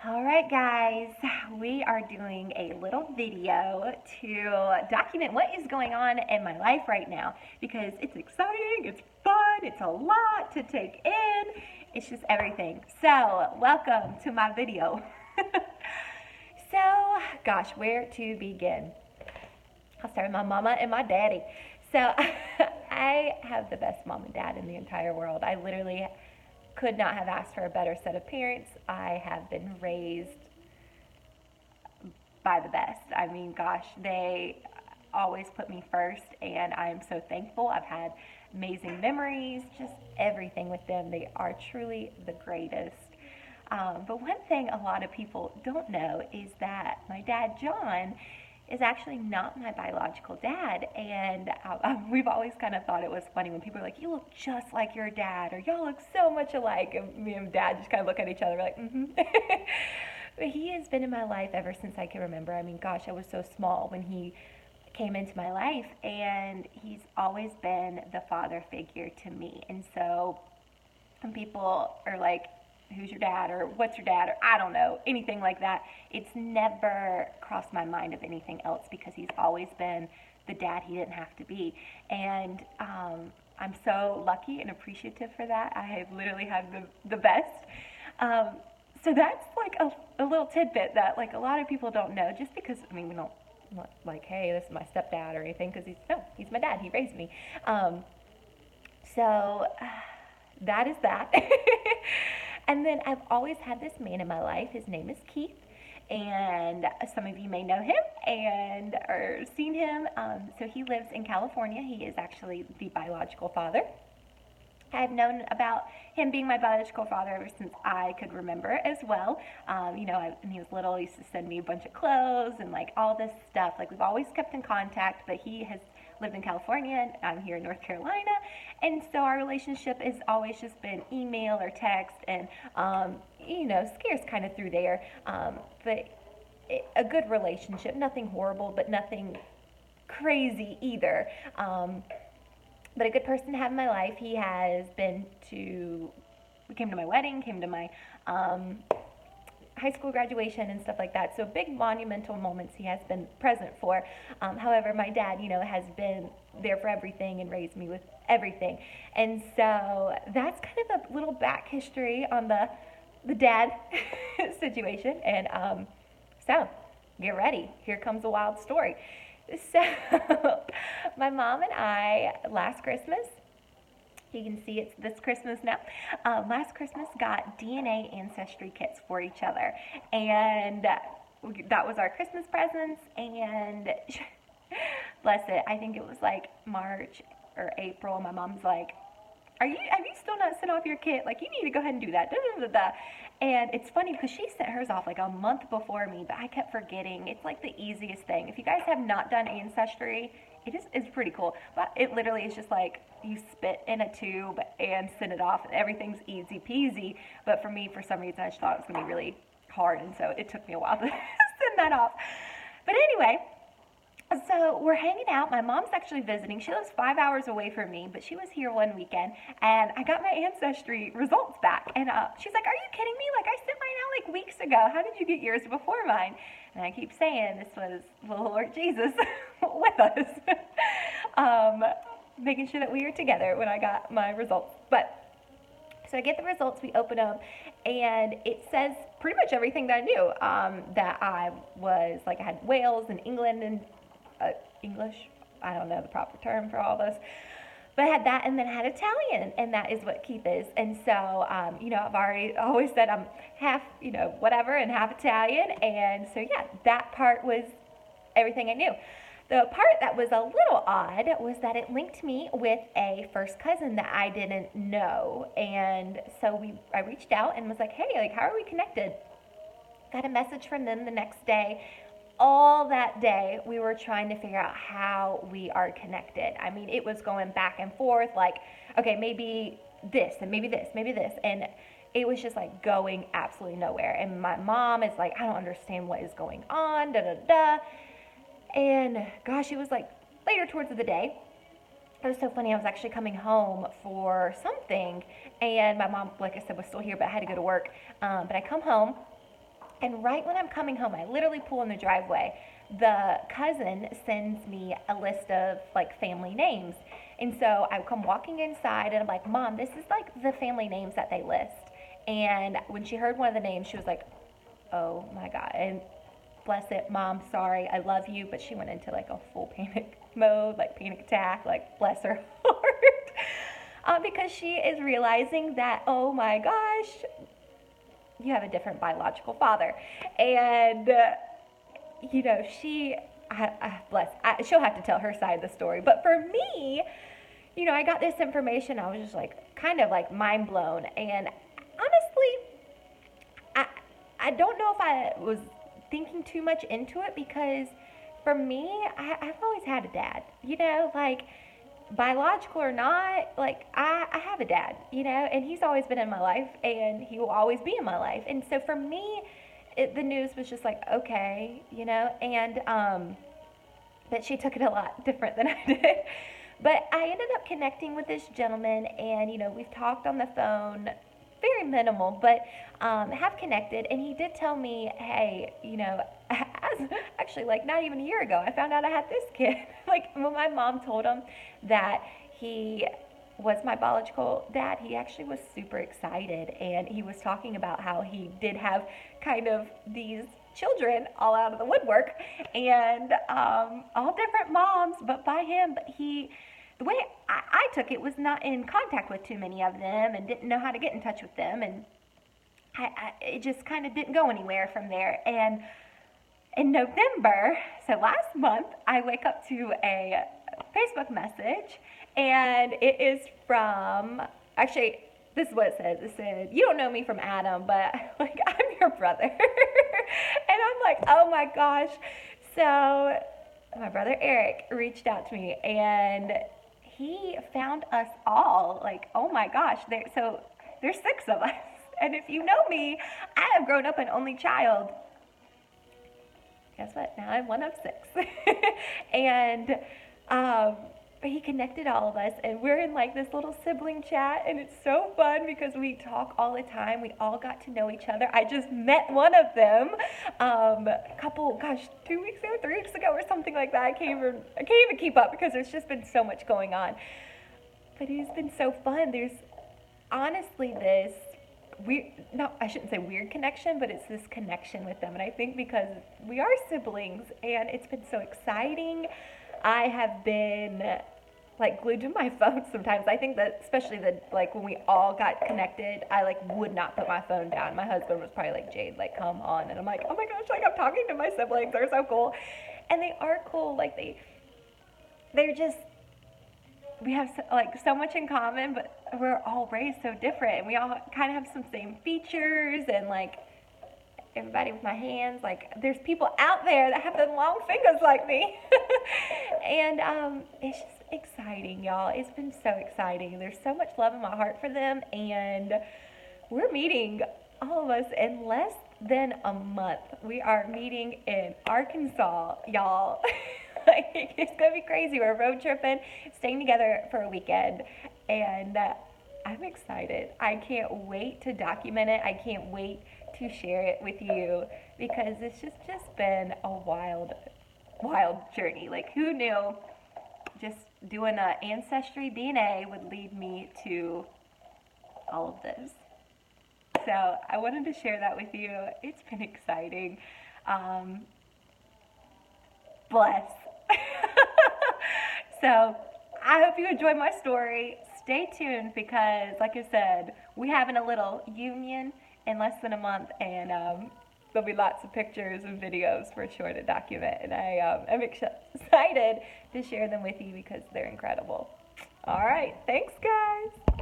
All right, guys, we are doing a little video to document what is going on in my life right now because it's exciting, it's fun, it's a lot to take in. It's just everything. So, welcome to my video. So, gosh, where to begin? I'll start with my mama and my daddy. So, I have the best mom and dad in the entire world. I literally could not have asked for a better set of parents. I have been raised by the best. I mean, gosh, they always put me first, and I am so thankful. I've had amazing memories, just everything with them. They are truly the greatest. But one thing a lot of people don't know is that my dad, John, is actually not my biological dad. And we've always kind of thought it was funny when people are like, "You look just like your dad," or "Y'all look so much alike." And me and dad just kind of look at each other like, mm-hmm. But he has been in my life ever since I can remember. I mean, gosh, I was so small when he came into my life, and he's always been the father figure to me. And so when people are like, "Who's your dad?" or "What's your dad?" or I don't know, anything like that, it's never crossed my mind of anything else because he's always been the dad he didn't have to be. And I'm so lucky and appreciative for that. I have literally had the best. Um, so that's like a little tidbit that like a lot of people don't know just because, I mean, we don't like, "Hey, this is my stepdad," or anything, because he's my dad. He raised me. So that is that. And then I've always had this man in my life. His name is Keith. And some of you may know him and or seen him. So he lives in California. He is actually the biological father. I've known about him being my biological father ever since I could remember as well. When he was little, he used to send me a bunch of clothes and like all this stuff. Like we've always kept in contact, but he has lived in California and I'm here in North Carolina. And so our relationship has always just been email or text and, scarce kind of through there. But a good relationship, nothing horrible, but nothing crazy either. But a good person to have in my life. He has been to, we came to my wedding, came to my high school graduation and stuff like that. So big monumental moments he has been present for. However, my dad, has been there for everything and raised me with everything. And so that's kind of a little back history on the dad situation. And so get ready. Here comes a wild story. So, my mom and I, last Christmas, you can see it's this Christmas now, last Christmas got DNA ancestry kits for each other. And that was our Christmas presents. And bless it, I think it was like March or April. My mom's like, have you still not sent off your kit? Like, you need to go ahead and do that. Da, da, da, da. And it's funny because she sent hers off like a month before me, but I kept forgetting. It's like the easiest thing. If you guys have not done Ancestry, it's pretty cool. But it literally is just like you spit in a tube and send it off. Everything's easy peasy. But for me, for some reason, I just thought it was going to be really hard. And so it took me a while to send that off. But anyway, so we're hanging out. My mom's actually visiting. She lives 5 hours away from me, but she was here one weekend, and I got my ancestry results back. And she's like, "Are you kidding me? Like, I sent mine out like weeks ago. How did you get yours before mine?" And I keep saying this was the Lord Jesus with us, making sure that we were together when I got my results. But so I get the results, we open them, and it says pretty much everything that I knew. That I was like, I had Wales and England and English. I don't know the proper term for all those. But I had that, and then I had Italian, and that is what Keith is. And so, I've always said I'm half, whatever, and half Italian. And so, yeah, that part was everything I knew. The part that was a little odd was that it linked me with a first cousin that I didn't know. And so I reached out and was like, "Hey, like, how are we connected?" Got a message from them the next day. All that day, we were trying to figure out how we are connected. I mean, it was going back and forth, like, okay, maybe this, and maybe this, maybe this. And it was just like going absolutely nowhere. And my mom is like, "I don't understand what is going on, da da da." And gosh, it was like later towards the day. It was so funny. I was actually coming home for something, and my mom, like I said, was still here, but I had to go to work. But I come home, And right when I'm coming home, I literally pull in the driveway. The cousin sends me a list of like family names. And so I come walking inside and I'm like, Mom, this is like the family names that they list. And when she heard one of the names, she was like, oh my God. And bless it, Mom, sorry, I love you. But she went into like a full panic mode, like panic attack, like bless her heart. Because she is realizing that, oh my gosh, you have a different biological father. And, she, she'll have to tell her side of the story. But for me, I got this information. I was just like, kind of like mind blown. And honestly, I, I don't know if I was thinking too much into it because for me, I've always had a dad, like biological or not, like I have a dad, and he's always been in my life and he will always be in my life. And so for me, the news was just like, okay, and but she took it a lot different than I did. But I ended up connecting with this gentleman, and we've talked on the phone, very minimal, but have connected. And he did tell me, hey, actually, like not even a year ago, I found out I had this kid. Like when my mom told him that he was my biological dad, he actually was super excited, and he was talking about how he did have kind of these children all out of the woodwork, and all different moms, but by him. But the way I took it, was not in contact with too many of them and didn't know how to get in touch with them, and it just kind of didn't go anywhere from there. And in November, so last month, I wake up to a Facebook message, and it is from, actually, this is what it says. It said, you don't know me from Adam, but like I'm your brother. And I'm like, oh my gosh. So my brother Eric reached out to me, and he found us all. Like, oh my gosh. So there's 6 of us. And if you know me, I have grown up an only child. Guess what? Now I'm one of 6. And he connected all of us, and we're in like this little sibling chat, and it's so fun because we talk all the time. We all got to know each other. I just met one of them a couple, 2 weeks ago, 3 weeks ago, or something like that. I can't even keep up because there's just been so much going on. But it's been so fun. There's honestly this I shouldn't say weird connection, but it's this connection with them. And I think because we are siblings, and it's been so exciting. I have been like glued to my phone sometimes. I think that especially like when we all got connected, I like would not put my phone down. My husband was probably like, Jade, like come on. And I'm like, oh my gosh, like I'm talking to my siblings. They're so cool. And they are cool. Like they're just, we have so much in common, but we're all raised so different, and we all kind of have some same features, and like everybody with my hands, like there's people out there that have the long fingers like me. And it's just exciting, y'all. It's been so exciting. There's so much love in my heart for them, and we're meeting, all of us, in less than a month. We are meeting in Arkansas, y'all. Like, it's gonna be crazy. We're road tripping, staying together for a weekend, and I'm excited. I can't wait to document it. I can't wait to share it with you, because it's just been a wild journey. Like, who knew just doing a ancestry DNA would lead me to all of this? So I wanted to share that with you. It's been exciting. Bless. So I hope you enjoyed my story. Stay tuned, because like I said, we're having a little union in less than a month, and there'll be lots of pictures and videos for sure to document, and I'm excited to share them with you because they're incredible. All right, thanks guys.